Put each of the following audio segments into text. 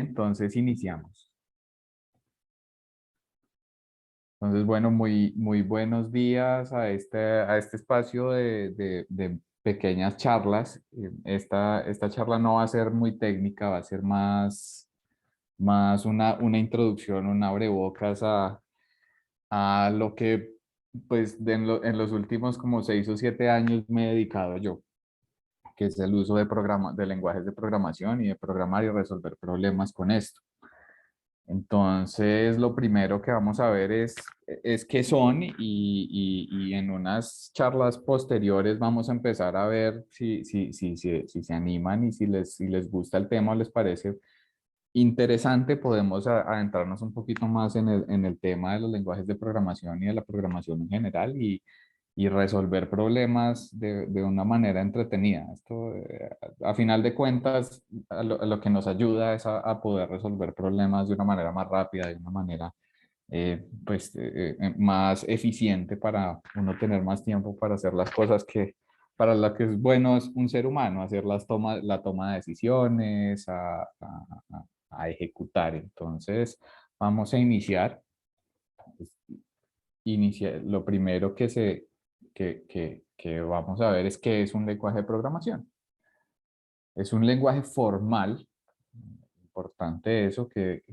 Entonces iniciamos. Entonces, bueno, muy buenos días a este espacio de pequeñas charlas. Esta charla no va a ser muy técnica, va a ser más una introducción, un abrebocas a lo que pues en los últimos como 6 o 7 años me he dedicado yo, que es el uso de lenguajes de programación y de programar y resolver problemas con esto. Entonces, lo primero que vamos a ver es qué son y en unas charlas posteriores vamos a empezar a ver si se animan y si les gusta el tema o les parece interesante, podemos adentrarnos un poquito más en el tema de los lenguajes de programación y de la programación en general y resolver problemas de una manera entretenida. Esto, a final de cuentas, a lo que nos ayuda es a poder resolver problemas de una manera más rápida, de una manera más eficiente para uno tener más tiempo para hacer las cosas que para lo que es bueno es un ser humano, hacer la toma de decisiones, a ejecutar. Entonces, vamos a iniciar. Lo primero que vamos a ver es qué es un lenguaje de programación. Es un lenguaje formal, importante eso, que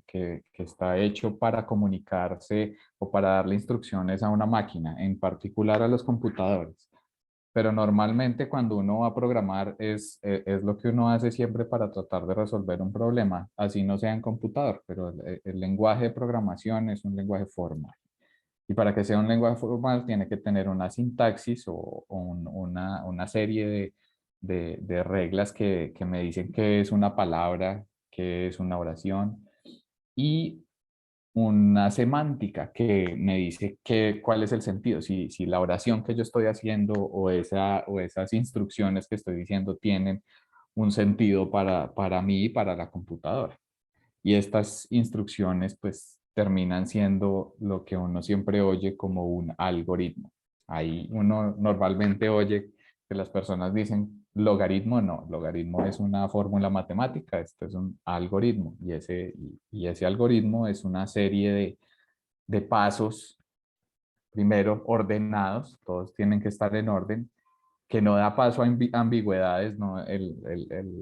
está hecho para comunicarse o para darle instrucciones a una máquina, en particular a los computadores. Pero normalmente cuando uno va a programar es lo que uno hace siempre para tratar de resolver un problema, así no sea en computador, pero el lenguaje de programación es un lenguaje formal. Y para que sea un lenguaje formal tiene que tener una sintaxis una serie de reglas que me dicen qué es una palabra, qué es una oración y una semántica que me dice cuál es el sentido, si la oración que yo estoy haciendo o esas instrucciones que estoy diciendo tienen un sentido para mí y para la computadora. Y estas instrucciones pues terminan siendo lo que uno siempre oye como un algoritmo. Ahí uno normalmente oye que las personas dicen logaritmo, no, logaritmo es una fórmula matemática, esto es un algoritmo y ese algoritmo es una serie de pasos, primero ordenados, todos tienen que estar en orden, que no da paso a ambigüedades, ¿no?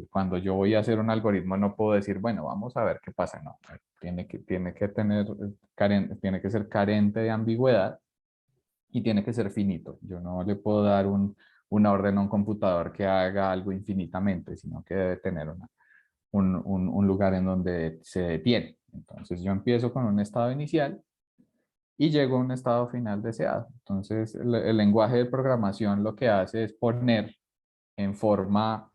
Cuando yo voy a hacer un algoritmo no puedo decir, bueno, vamos a ver qué pasa, no, tiene que tener, tiene que ser carente de ambigüedad y tiene que ser finito. Yo no le puedo dar una orden a un computador que haga algo infinitamente, sino que debe tener un lugar en donde se detiene. Entonces yo empiezo con un estado inicial y llego a un estado final deseado. Entonces, el lenguaje de programación lo que hace es poner en forma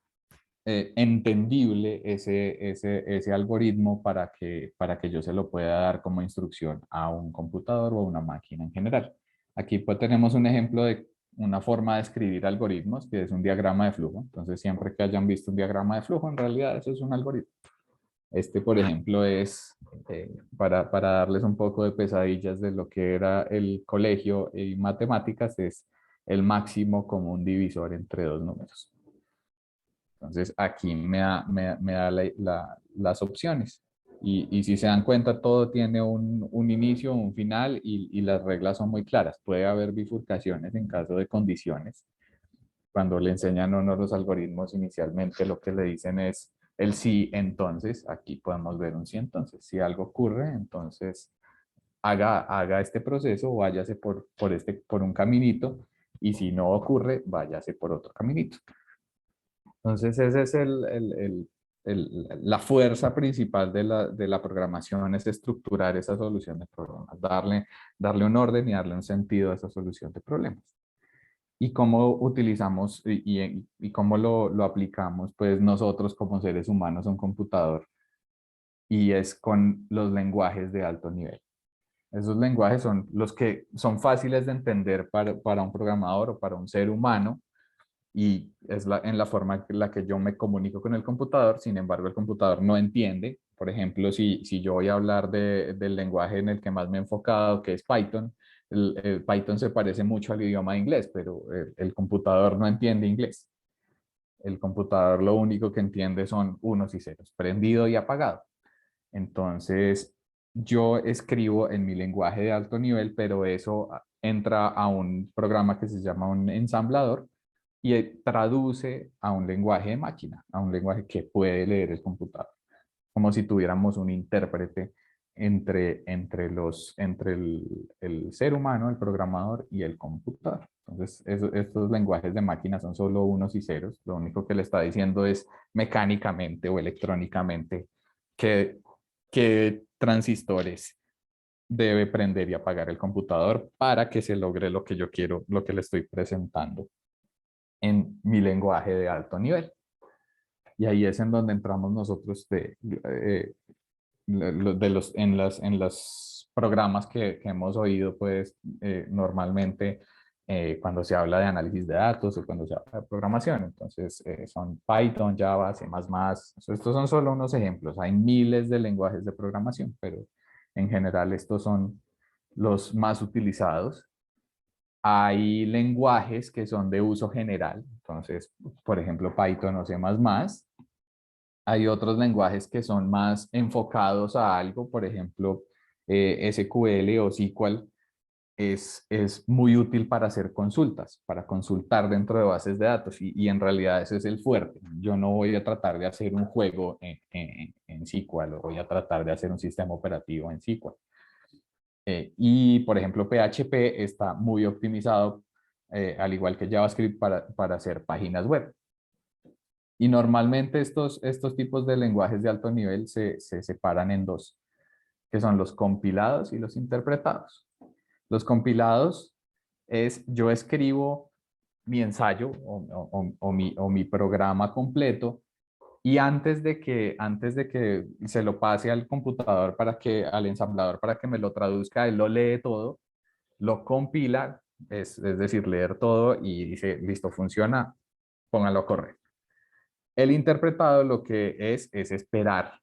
entendible ese algoritmo para que yo se lo pueda dar como instrucción a un computador o a una máquina en general. Aquí pues tenemos un ejemplo de una forma de escribir algoritmos, que es un diagrama de flujo. Entonces, siempre que hayan visto un diagrama de flujo, en realidad eso es un algoritmo. Este, por ejemplo, es para darles un poco de pesadillas de lo que era el colegio y matemáticas, es el máximo común divisor entre dos números. Entonces, aquí me da las opciones. Y si se dan cuenta, todo tiene un inicio, un final y las reglas son muy claras. Puede haber bifurcaciones en caso de condiciones. Cuando le enseñan a uno los algoritmos, inicialmente lo que le dicen es el sí, entonces. Aquí podemos ver un sí, entonces. Si algo ocurre, entonces haga este proceso, váyase por un caminito. Y si no ocurre, váyase por otro caminito. Entonces, esa es la fuerza principal de la programación, es estructurar esa solución de problemas, darle un orden y darle un sentido a esa solución de problemas. ¿Y cómo utilizamos y cómo lo aplicamos? Pues nosotros como seres humanos a un computador y es con los lenguajes de alto nivel. Esos lenguajes son los que son fáciles de entender para un programador o para un ser humano y es en la forma en la que yo me comunico con el computador. Sin embargo, el computador no entiende. Por ejemplo, si yo voy a hablar del lenguaje en el que más me he enfocado, que es Python, el Python se parece mucho al idioma inglés, pero el computador no entiende inglés. El computador lo único que entiende son unos y ceros, prendido y apagado. Entonces, yo escribo en mi lenguaje de alto nivel, pero eso entra a un programa que se llama un ensamblador y traduce a un lenguaje de máquina, a un lenguaje que puede leer el computador, como si tuviéramos un intérprete entre el ser humano, el programador y el computador. Entonces, estos lenguajes de máquina son solo unos y ceros. Lo único que le está diciendo es mecánicamente o electrónicamente qué, qué transistores debe prender y apagar el computador para que se logre lo que yo quiero, lo que le estoy presentando en mi lenguaje de alto nivel. Y ahí es en donde entramos nosotros en los programas que hemos oído, pues normalmente cuando se habla de análisis de datos o cuando se habla de programación. Entonces son Python, Java, C++. Estos son solo unos ejemplos. Hay miles de lenguajes de programación, pero en general estos son los más utilizados. Hay lenguajes que son de uso general. Entonces, por ejemplo, Python o C++. Hay otros lenguajes que son más enfocados a algo, por ejemplo, SQL o SQL es muy útil para hacer consultas, para consultar dentro de bases de datos y en realidad ese es el fuerte. Yo no voy a tratar de hacer un juego en SQL o voy a tratar de hacer un sistema operativo en SQL. Y por ejemplo, PHP está muy optimizado, al igual que JavaScript, para hacer páginas web. Y normalmente estos tipos de lenguajes de alto nivel se separan en dos, que son los compilados y los interpretados. Los compilados es yo escribo mi ensayo o mi programa completo y antes de que se lo pase al computador al ensamblador para que me lo traduzca, él lo lee todo, lo compila, es decir, leer todo y dice, listo, funciona, póngalo a correr. El interpretado lo que es esperar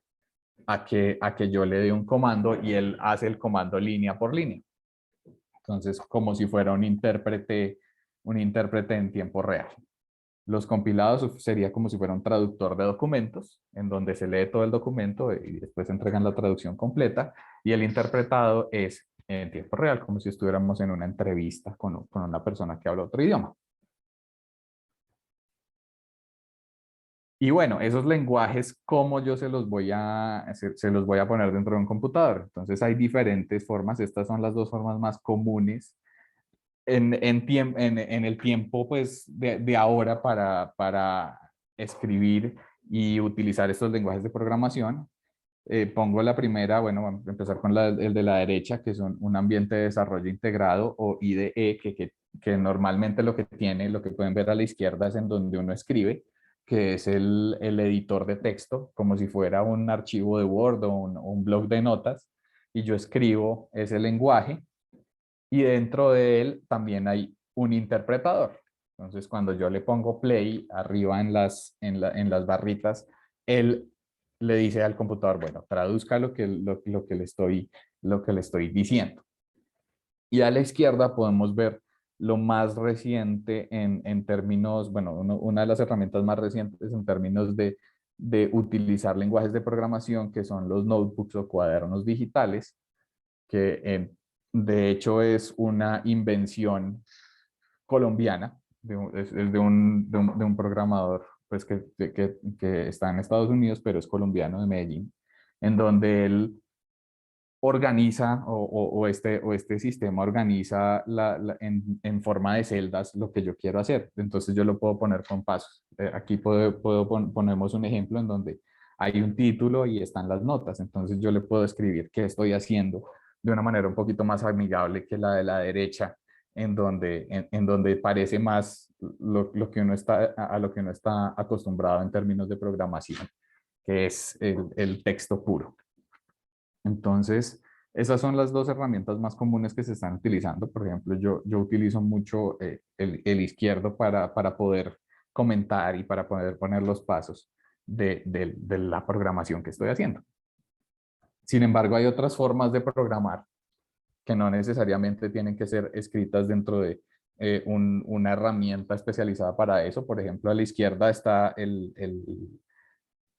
a que yo le dé un comando y él hace el comando línea por línea. Entonces, como si fuera un intérprete en tiempo real. Los compilados sería como si fuera un traductor de documentos, en donde se lee todo el documento y después entregan la traducción completa. Y el interpretado es en tiempo real, como si estuviéramos en una entrevista con una persona que habla otro idioma. Y bueno, esos lenguajes, ¿cómo yo se los voy a poner dentro de un computador? Entonces hay diferentes formas. Estas son las dos formas más comunes en el tiempo pues, de ahora para escribir y utilizar estos lenguajes de programación. Pongo la primera, bueno, vamos a empezar con el de la derecha, que son un ambiente de desarrollo integrado o IDE, que normalmente lo que tiene, lo que pueden ver a la izquierda es en donde uno escribe, que es el editor de texto, como si fuera un archivo de Word o un blog de notas, y yo escribo ese lenguaje y dentro de él también hay un interpretador. Entonces, cuando yo le pongo play arriba en las barritas, él le dice al computador, bueno, traduzca lo que le estoy diciendo. Y a la izquierda podemos ver lo más reciente en términos, bueno, una de las herramientas más recientes en términos de utilizar lenguajes de programación, que son los notebooks o cuadernos digitales, que de hecho es una invención colombiana, es de un programador pues, que está en Estados Unidos, pero es colombiano de Medellín, en donde él organiza o este sistema organiza en forma de celdas lo que yo quiero hacer. Entonces yo lo puedo poner con pasos. Aquí ponemos un ejemplo en donde hay un título y están las notas. Entonces yo le puedo escribir qué estoy haciendo de una manera un poquito más amigable que la de la derecha, en donde parece más lo que uno está, a lo que uno está acostumbrado en términos de programación, que es el texto puro. Entonces, esas son las dos herramientas más comunes que se están utilizando. Por ejemplo, yo utilizo mucho el izquierdo para poder comentar y para poder poner los pasos de la programación que estoy haciendo. Sin embargo, hay otras formas de programar que no necesariamente tienen que ser escritas dentro de una herramienta especializada para eso. Por ejemplo, a la izquierda está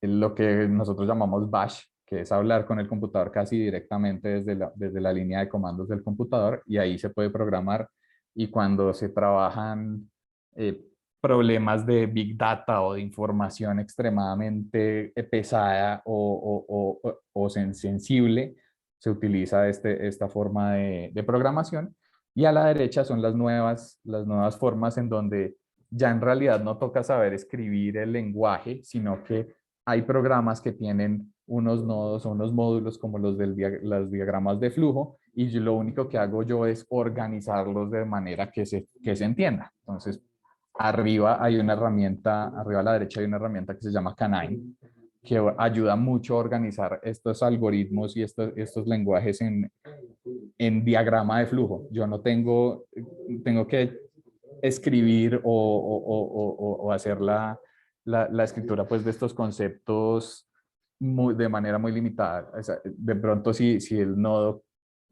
lo que nosotros llamamos Bash, que es hablar con el computador casi directamente desde la línea de comandos del computador, y ahí se puede programar. Y cuando se trabajan eh, problemas de Big Data o de información extremadamente pesada o sensible, se utiliza esta forma de programación. Y a la derecha son las nuevas formas en donde ya en realidad no toca saber escribir el lenguaje, sino que hay programas que tienen unos nodos o unos módulos como los diagramas de flujo, y lo único que hago yo es organizarlos de manera que se entienda. Entonces, arriba hay una herramienta, arriba a la derecha hay una herramienta que se llama Canine, que ayuda mucho a organizar estos algoritmos y estos lenguajes en diagrama de flujo. Yo no tengo que escribir o hacer la escritura pues de estos conceptos de manera muy limitada. O sea, de pronto si el nodo,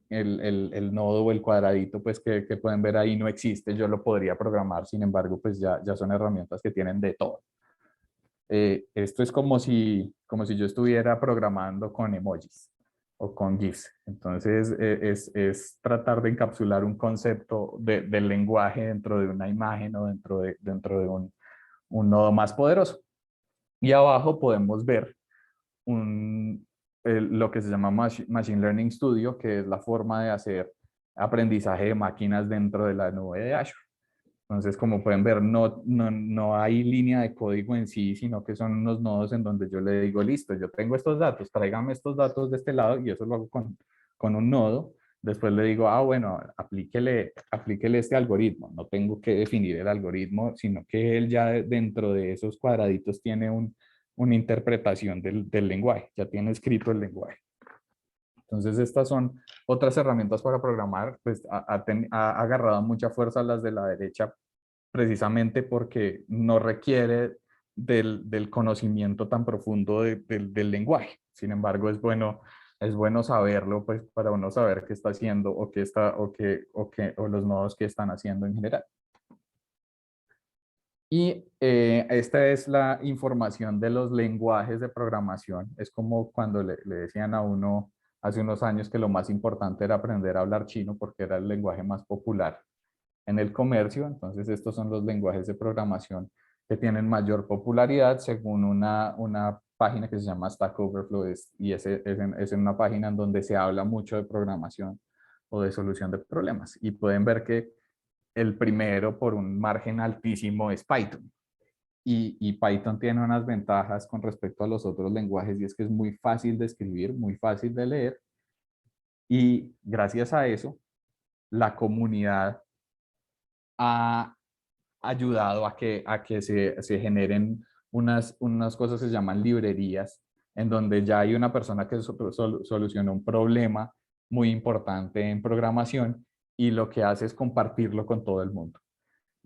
el nodo o el cuadradito pues que pueden ver ahí no existe, yo lo podría programar. Sin embargo, pues ya son herramientas que tienen de todo. Esto es como si yo estuviera programando con emojis o con GIFs. Entonces, es tratar de encapsular un concepto del lenguaje dentro de una imagen o dentro de un nodo más poderoso. Y abajo podemos ver lo que se llama Machine Learning Studio, que es la forma de hacer aprendizaje de máquinas dentro de la nube de Azure. Entonces, como pueden ver, no hay línea de código en sí, sino que son unos nodos en donde yo le digo, listo, yo tengo estos datos, tráigame estos datos de este lado, y eso lo hago con un nodo. Después le digo, bueno, aplíquele este algoritmo. No tengo que definir el algoritmo, sino que él ya dentro de esos cuadraditos tiene una interpretación del lenguaje, ya tiene escrito el lenguaje. Entonces, estas son otras herramientas para programar. Pues ha agarrado mucha fuerza las de la derecha, precisamente porque no requiere del conocimiento tan profundo del lenguaje. Sin embargo, es bueno saberlo, pues, para uno saber qué está haciendo o qué está, o los nodos que están haciendo en general. Y esta es la información de los lenguajes de programación. Es como cuando le decían a uno hace unos años que lo más importante era aprender a hablar chino porque era el lenguaje más popular en el comercio. Entonces, estos son los lenguajes de programación que tienen mayor popularidad según una página que se llama Stack Overflow, y es en una página en donde se habla mucho de programación o de solución de problemas. Y pueden ver que el primero por un margen altísimo es Python. Y Python tiene unas ventajas con respecto a los otros lenguajes, y es que es muy fácil de escribir, muy fácil de leer, y gracias a eso la comunidad ha ayudado a que se generen unas cosas que se llaman librerías, en donde ya hay una persona que solucionó un problema muy importante en programación, y lo que hace es compartirlo con todo el mundo.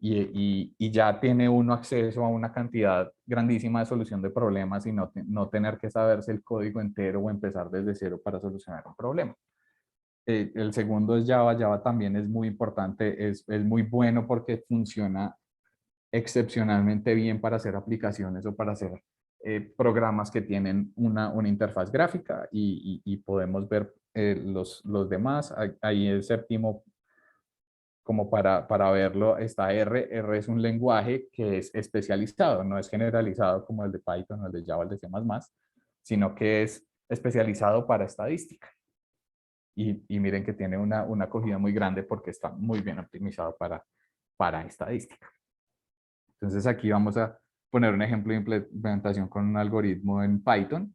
Y ya tiene uno acceso a una cantidad grandísima de solución de problemas, y no tener que saberse el código entero o empezar desde cero para solucionar un problema. El segundo es Java. Java también es muy importante, es muy bueno porque funciona excepcionalmente bien para hacer aplicaciones o para hacer programas que tienen una interfaz gráfica, y podemos ver los demás. Ahí el séptimo, como para verlo, está R. R es un lenguaje que es especializado, no es generalizado como el de Python o el de Java, el de C++, sino que es especializado para estadística. Y miren que tiene una acogida muy grande porque está muy bien optimizado para estadística. Entonces, aquí vamos a poner un ejemplo de implementación con un algoritmo en Python.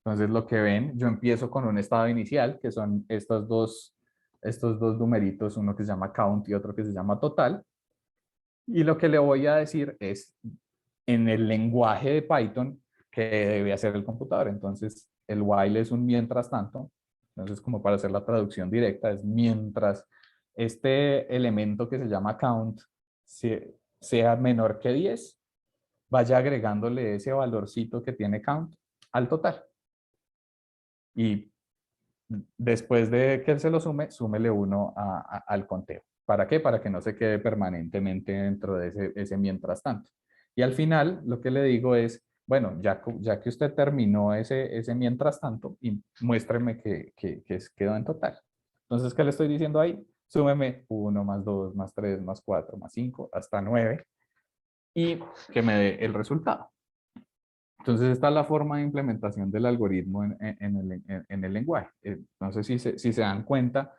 Entonces, lo que ven, yo empiezo con un estado inicial, que son estos dos numeritos, uno que se llama count y otro que se llama total. Y lo que le voy a decir es, en el lenguaje de Python, que debe hacer el computador. Entonces, el while es un mientras tanto. Entonces, como para hacer la traducción directa, es mientras este elemento que se llama count sea menor que 10, vaya agregándole ese valorcito que tiene count al total. Y después de que él se lo sume, súmele uno al conteo. ¿Para qué? Para que no se quede permanentemente dentro de ese mientras tanto. Y al final, lo que le digo es, bueno, ya que usted terminó ese mientras tanto, y muéstreme que quedó en total. Entonces, ¿qué le estoy diciendo ahí? Súmeme 1 más 2 más 3 más 4 más 5 hasta 9 y que me dé el resultado. Entonces, esta es la forma de implementación del algoritmo en el lenguaje. Entonces, si se dan cuenta,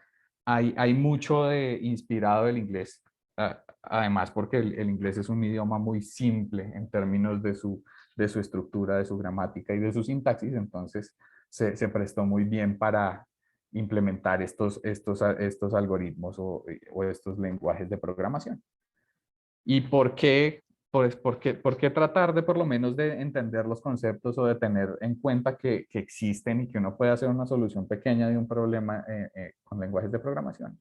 hay mucho de inspirado del inglés. Además, porque el inglés es un idioma muy simple en términos de su estructura, de su gramática y de su sintaxis. Entonces, se prestó muy bien para implementar estos algoritmos o estos lenguajes de programación. ¿Y por qué? Pues, por qué tratar de por lo menos de entender los conceptos o de tener en cuenta que existen y que uno puede hacer una solución pequeña de un problema con lenguajes de programación?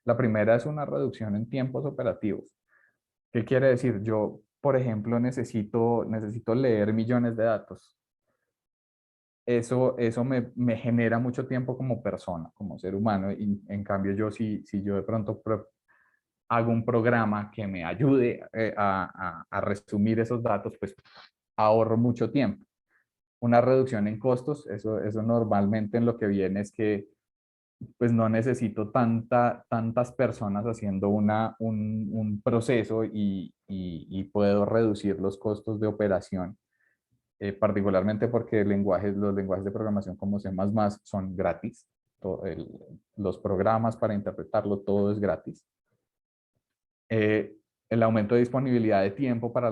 La primera es una reducción en tiempos operativos. ¿Qué quiere decir? Yo, por ejemplo, necesito leer millones de datos. Eso me genera mucho tiempo como persona, como ser humano. Y en cambio, si yo de pronto hago un programa que me ayude a resumir esos datos, pues ahorro mucho tiempo. Una reducción en costos, eso normalmente en lo que viene es que pues no necesito tantas personas haciendo un proceso y puedo reducir los costos de operación, particularmente porque los lenguajes de programación como C++ son gratis. Los programas para interpretarlo, todo es gratis. eh, el aumento de disponibilidad de tiempo para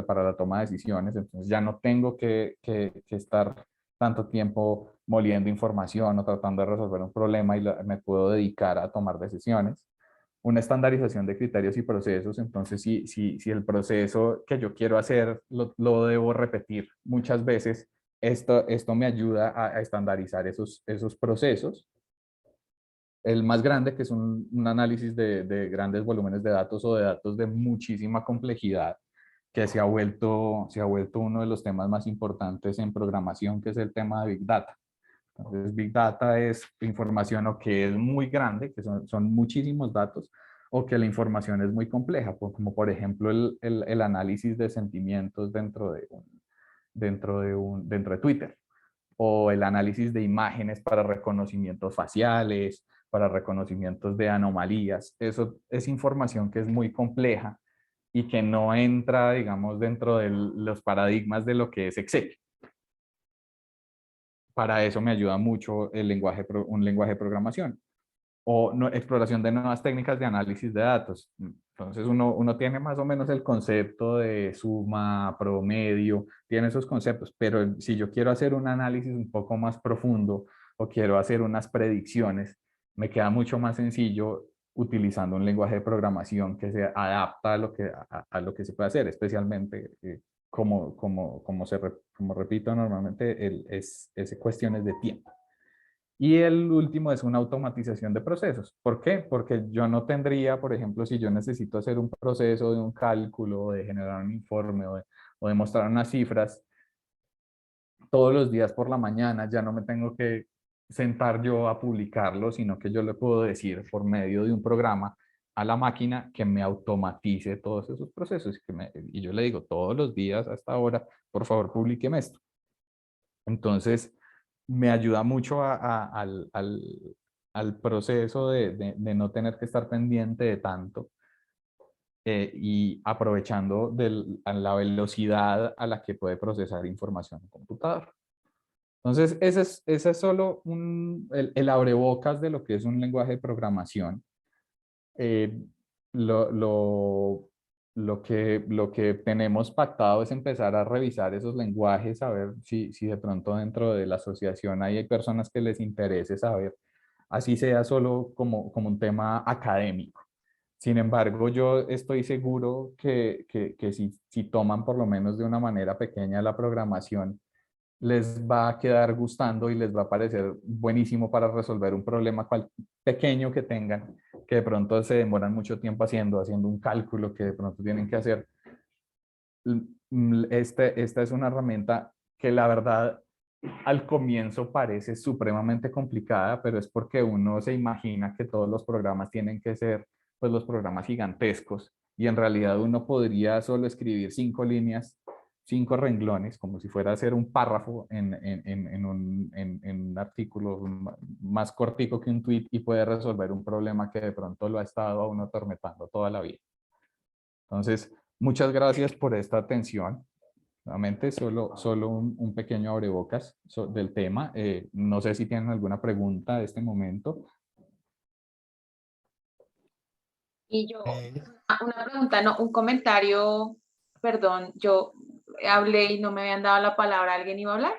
para la toma de decisiones, entonces ya no tengo que estar tanto tiempo moliendo información o tratando de resolver un problema y me puedo dedicar a tomar decisiones. Una estandarización de criterios y procesos, entonces si el proceso que yo quiero hacer lo debo repetir muchas veces, esto me ayuda a estandarizar esos procesos. El más grande, que es un análisis de grandes volúmenes de datos o de datos de muchísima complejidad, que se ha vuelto uno de los temas más importantes en programación, que es el tema de Big Data. Entonces, Big Data es información o que es muy grande, que son muchísimos datos, o que la información es muy compleja, como por ejemplo el análisis de sentimientos dentro de Twitter, o el análisis de imágenes para reconocimientos faciales, para reconocimientos de anomalías. Eso es información que es muy compleja y que no entra, digamos, dentro de los paradigmas de lo que es Excel. Para eso me ayuda mucho un lenguaje de programación o exploración de nuevas técnicas de análisis de datos. Entonces uno tiene más o menos el concepto de suma, promedio, tiene esos conceptos, pero si yo quiero hacer un análisis un poco más profundo o quiero hacer unas predicciones, me queda mucho más sencillo utilizando un lenguaje de programación que se adapta a lo que se puede hacer, especialmente como repito normalmente, es cuestiones de tiempo. Y el último es una automatización de procesos. ¿Por qué? Porque yo no tendría, por ejemplo, si yo necesito hacer un proceso de un cálculo, de generar un informe o de mostrar unas cifras, todos los días por la mañana ya no me tengo que sentar yo a publicarlo, sino que yo le puedo decir por medio de un programa a la máquina que me automatice todos esos procesos y yo le digo todos los días hasta ahora, por favor, publíqueme esto. Entonces, me ayuda mucho al proceso de no tener que estar pendiente de tanto y aprovechando a la velocidad a la que puede procesar información el computador. Entonces, ese es solo el abrebocas de lo que es un lenguaje de programación. Eh, lo, lo, lo que tenemos pactado es empezar a revisar esos lenguajes, a ver si de pronto dentro de la asociación hay personas que les interese saber, así sea solo como un tema académico. Sin embargo, yo estoy seguro que si toman por lo menos de una manera pequeña la programación, les va a quedar gustando y les va a parecer buenísimo para resolver un problema pequeño que tengan, que de pronto se demoran mucho tiempo haciendo un cálculo que de pronto tienen que hacer. Esta es una herramienta que la verdad al comienzo parece supremamente complicada, pero es porque uno se imagina que todos los programas tienen que ser pues los programas gigantescos y en realidad uno podría solo escribir 5 líneas 5 renglones, como si fuera a hacer un párrafo en un artículo más cortico que un tweet y puede resolver un problema que de pronto lo ha estado a uno atormentando toda la vida. Entonces, muchas gracias por esta atención. Nuevamente, solo un pequeño abrebocas del tema. No sé si tienen alguna pregunta de este momento. Y yo, una pregunta, no, un comentario, perdón, yo hablé y no me habían dado la palabra, ¿alguien iba a hablar?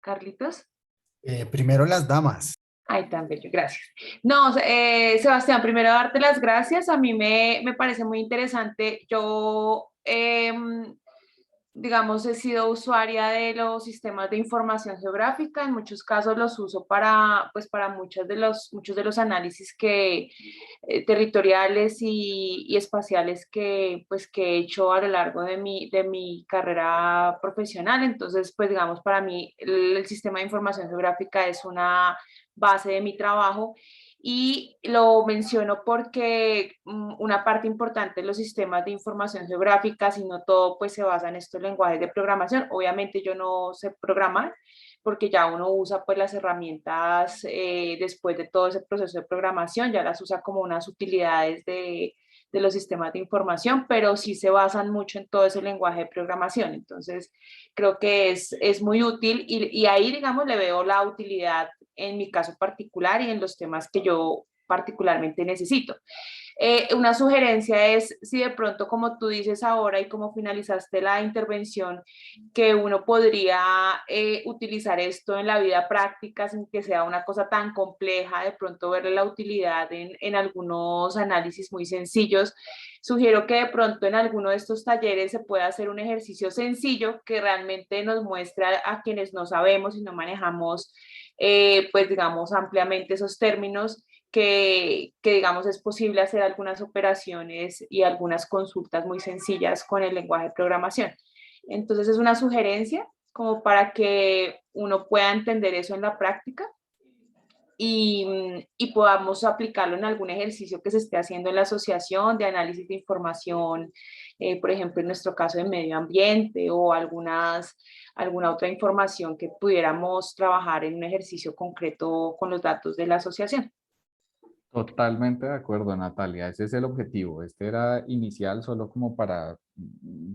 Carlitos. Primero las damas. Ay, tan bello, gracias. No, Sebastián, primero darte las gracias. A mí me parece muy interesante. Yo, digamos, he sido usuaria de los sistemas de información geográfica. En muchos casos los uso para, pues, para muchos de los análisis territoriales y espaciales pues, que he hecho a lo largo de mi carrera profesional. Entonces, pues, digamos, para mí el sistema de información geográfica es una base de mi trabajo y lo menciono porque una parte importante de los sistemas de información geográfica, si no todo, pues se basa en estos lenguajes de programación. Obviamente yo no sé programar porque ya uno usa pues las herramientas después de todo ese proceso de programación, ya las usa como unas utilidades de los sistemas de información, pero sí se basan mucho en todo ese lenguaje de programación. Entonces, creo que es muy útil y ahí, digamos, le veo la utilidad en mi caso particular y en los temas que yo particularmente necesito. Una sugerencia es si de pronto, como tú dices ahora y como finalizaste la intervención, que uno podría utilizar esto en la vida práctica sin que sea una cosa tan compleja, de pronto verle la utilidad en algunos análisis muy sencillos. Sugiero que de pronto en alguno de estos talleres se pueda hacer un ejercicio sencillo que realmente nos muestra a quienes no sabemos y no manejamos, pues digamos, ampliamente esos términos, digamos es posible hacer algunas operaciones y algunas consultas muy sencillas con el lenguaje de programación. Entonces es una sugerencia como para que uno pueda entender eso en la práctica y podamos aplicarlo en algún ejercicio que se esté haciendo en la asociación de análisis de información, por ejemplo, en nuestro caso de medio ambiente o alguna otra información que pudiéramos trabajar en un ejercicio concreto con los datos de la asociación. Totalmente de acuerdo, Natalia. Ese es el objetivo. Este era inicial solo como para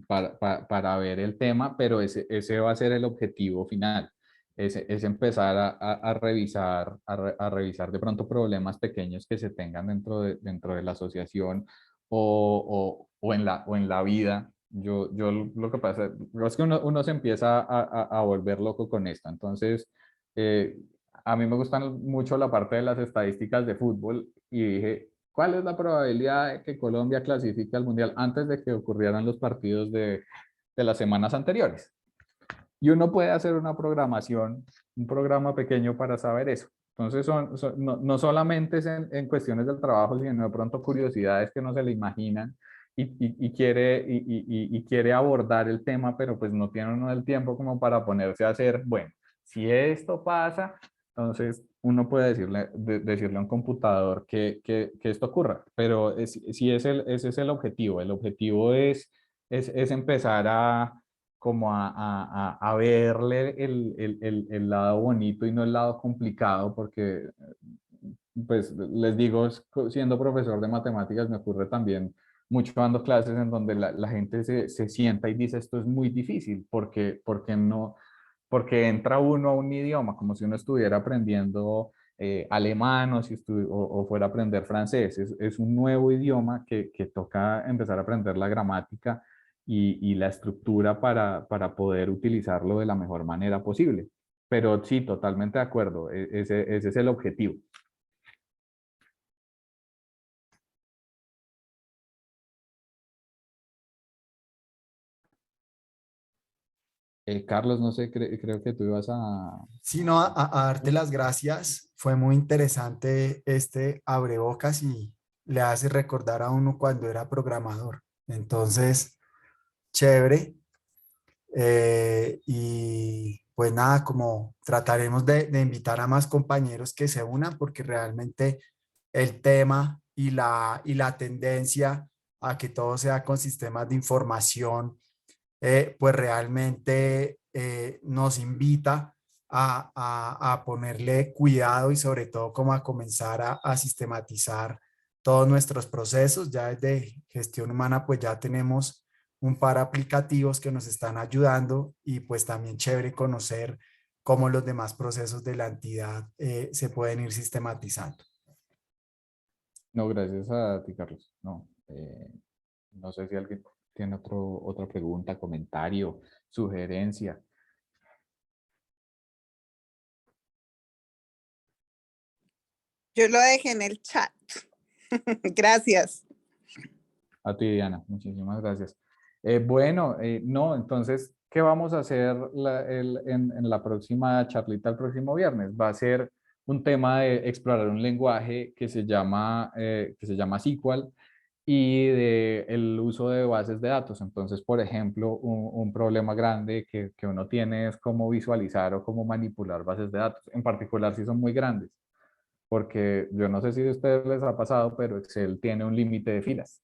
ver el tema, pero ese va a ser el objetivo final. Es empezar a revisar, a revisar de pronto problemas pequeños que se tengan dentro de la asociación o en la vida. Yo lo que pasa es que uno se empieza a volver loco con esto. Entonces, eh, a mí me gustan mucho la parte de las estadísticas de fútbol y dije, ¿cuál es la probabilidad de que Colombia clasifique al Mundial antes de que ocurrieran los partidos de las semanas anteriores? Y uno puede hacer una programación, un programa pequeño para saber eso. Entonces, no solamente es en cuestiones del trabajo, sino de pronto curiosidades que no se le imaginan y quiere abordar el tema, pero pues no tiene uno el tiempo como para ponerse a hacer, bueno, si esto pasa, entonces uno puede decirle a un computador que esto ocurra, pero si ese es el objetivo. El objetivo es empezar como a verle el lado bonito y no el lado complicado, porque pues les digo, siendo profesor de matemáticas me ocurre también mucho dando clases en donde la gente se sienta y dice esto es muy difícil, porque no, porque entra uno a un idioma como si uno estuviera aprendiendo alemán o fuera a aprender francés. Es un nuevo idioma que toca empezar a aprender la gramática y la estructura para poder utilizarlo de la mejor manera posible. Pero sí, totalmente de acuerdo, ese es el objetivo. Carlos, no sé, creo que tú ibas a... Sí, no, a darte las gracias. Fue muy interesante este abrebocas y le hace recordar a uno cuando era programador. Entonces, chévere. Y pues nada, como trataremos de invitar a más compañeros que se unan porque realmente el tema y la tendencia a que todo sea con sistemas de información, pues realmente nos invita a ponerle cuidado y sobre todo como a comenzar a sistematizar todos nuestros procesos. Ya desde gestión humana pues ya tenemos un par de aplicativos que nos están ayudando y pues también chévere conocer cómo los demás procesos de la entidad se pueden ir sistematizando. No, gracias a ti, Carlos. No, no sé si alguien tiene otra pregunta, comentario, sugerencia. Yo lo dejé en el chat. Gracias. A ti, Diana, muchísimas gracias. Bueno, no, entonces, ¿qué vamos a hacer en la próxima charlita el próximo viernes? Va a ser un tema de explorar un lenguaje que se llama SQL y de el uso de bases de datos. Entonces, por ejemplo, un problema grande que uno tiene es cómo visualizar o cómo manipular bases de datos, en particular si son muy grandes, porque yo no sé si a ustedes les ha pasado, pero Excel tiene un límite de filas.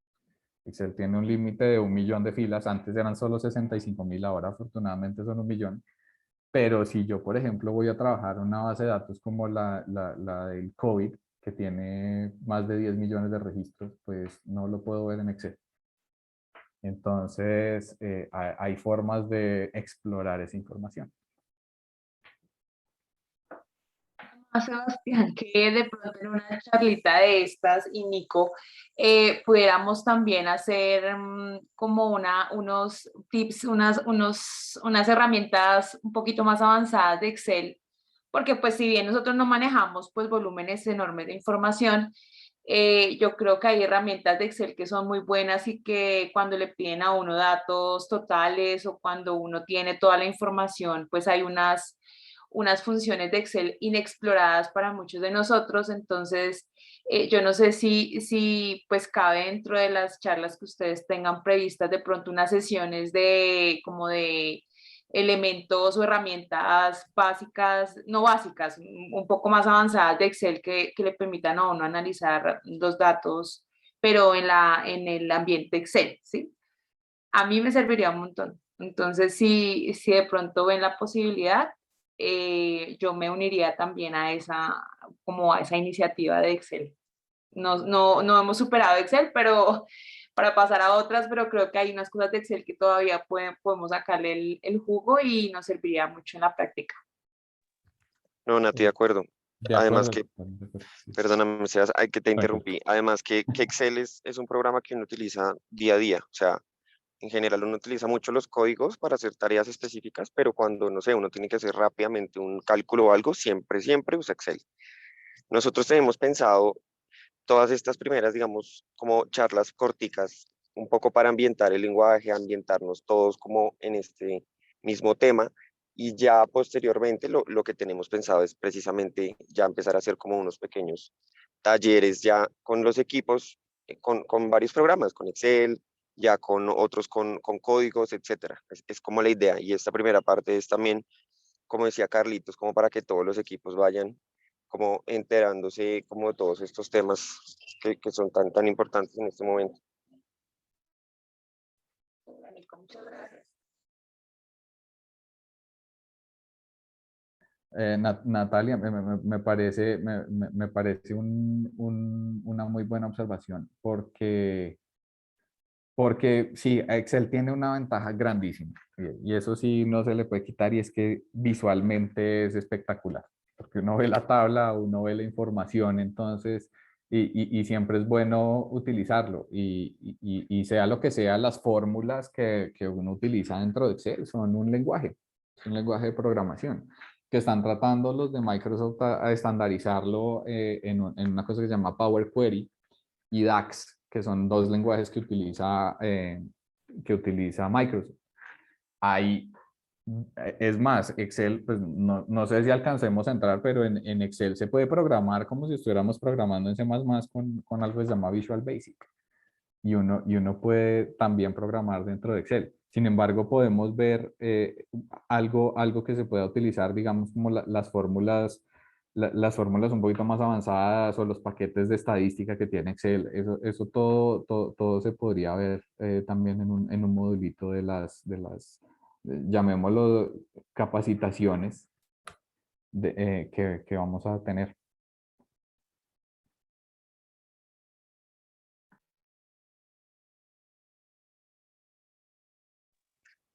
Excel tiene un límite de 1.000.000 de filas. Antes eran solo 65.000, ahora afortunadamente son 1.000.000. Pero si yo, por ejemplo, voy a trabajar una base de datos como la del COVID, que tiene más de 10 millones de registros, pues no lo puedo ver en Excel. Entonces, hay formas de explorar esa información. Sebastián, que de pronto en una charlita de estas y Nico pudiéramos también hacer como unos tips, unas herramientas un poquito más avanzadas de Excel, porque pues si bien nosotros no manejamos pues volúmenes enormes de información, yo creo que hay herramientas de Excel que son muy buenas y que cuando le piden a uno datos totales o cuando uno tiene toda la información, pues hay unas funciones de Excel inexploradas para muchos de nosotros. Entonces, yo no sé si pues cabe dentro de las charlas que ustedes tengan previstas de pronto unas sesiones de como de elementos o herramientas básicas, no básicas, un poco más avanzadas de Excel que le permitan a uno analizar los datos, pero en el ambiente Excel, ¿sí? A mí me serviría un montón. Entonces, si de pronto ven la posibilidad, yo me uniría también como a esa iniciativa de Excel. No hemos superado Excel, pero para pasar a otras, pero creo que hay unas cosas de Excel que todavía podemos sacarle el jugo y nos serviría mucho en la práctica. No, Nati, de acuerdo. De Además acuerdo. que, Sí. perdóname, Sebas, hay que te Tranquilo. interrumpí. Además que Excel es un programa que uno utiliza día a día. O sea, en general uno utiliza mucho los códigos para hacer tareas específicas, pero cuando, no sé, uno tiene que hacer rápidamente un cálculo o algo, siempre usa Excel. Nosotros tenemos pensado todas estas primeras, digamos, como charlas corticas, un poco para ambientar el lenguaje, ambientarnos todos como en este mismo tema. Y ya posteriormente lo que tenemos pensado es precisamente ya empezar a hacer como unos pequeños talleres ya con los equipos, con varios programas, con Excel, ya con otros con códigos, etcétera. Es como la idea. Y esta primera parte es también, como decía Carlitos, como para que todos los equipos vayan como enterándose como de todos estos temas que son tan importantes en este momento. Muchas gracias. Natalia, me parece una muy buena observación, porque sí, Excel tiene una ventaja grandísima y eso sí no se le puede quitar, y es que visualmente es espectacular, porque uno ve la tabla, uno ve la información. Entonces, y siempre es bueno utilizarlo, y sea lo que sea, las fórmulas que uno utiliza dentro de Excel son un lenguaje, es un lenguaje de programación que están tratando los de Microsoft a estandarizarlo en una cosa que se llama Power Query y DAX, que son dos lenguajes que utiliza Microsoft. Ahí, es más, Excel, pues no sé si alcancemos a entrar, pero en Excel se puede programar como si estuviéramos programando en C++ con algo que se llama Visual Basic. Y uno puede también programar dentro de Excel. Sin embargo, podemos ver algo que se pueda utilizar, digamos, como las fórmulas las fórmulas un poquito más avanzadas o los paquetes de estadística que tiene Excel, eso todo se podría ver también en un modulito de llamémoslo, capacitaciones que vamos a tener.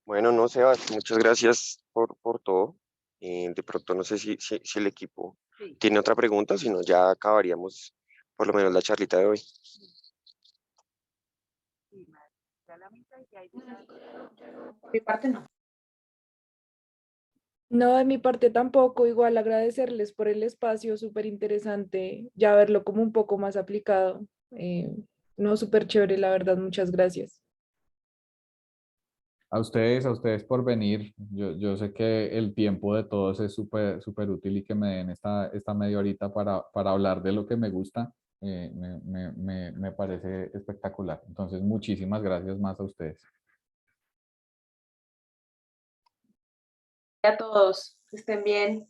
Bueno, no, Sebas, muchas gracias por todo. De pronto no sé si el equipo Sí. tiene otra pregunta, si no ya acabaríamos por lo menos la charlita de hoy. Mi parte no. No, de mi parte tampoco, igual agradecerles por el espacio, súper interesante, ya verlo como un poco más aplicado. No, súper chévere, la verdad, muchas gracias. A ustedes por venir. Yo sé que el tiempo de todos es súper útil y que me den esta media horita para hablar de lo que me gusta, me parece espectacular. Entonces, muchísimas gracias más a ustedes. A todos, que estén bien.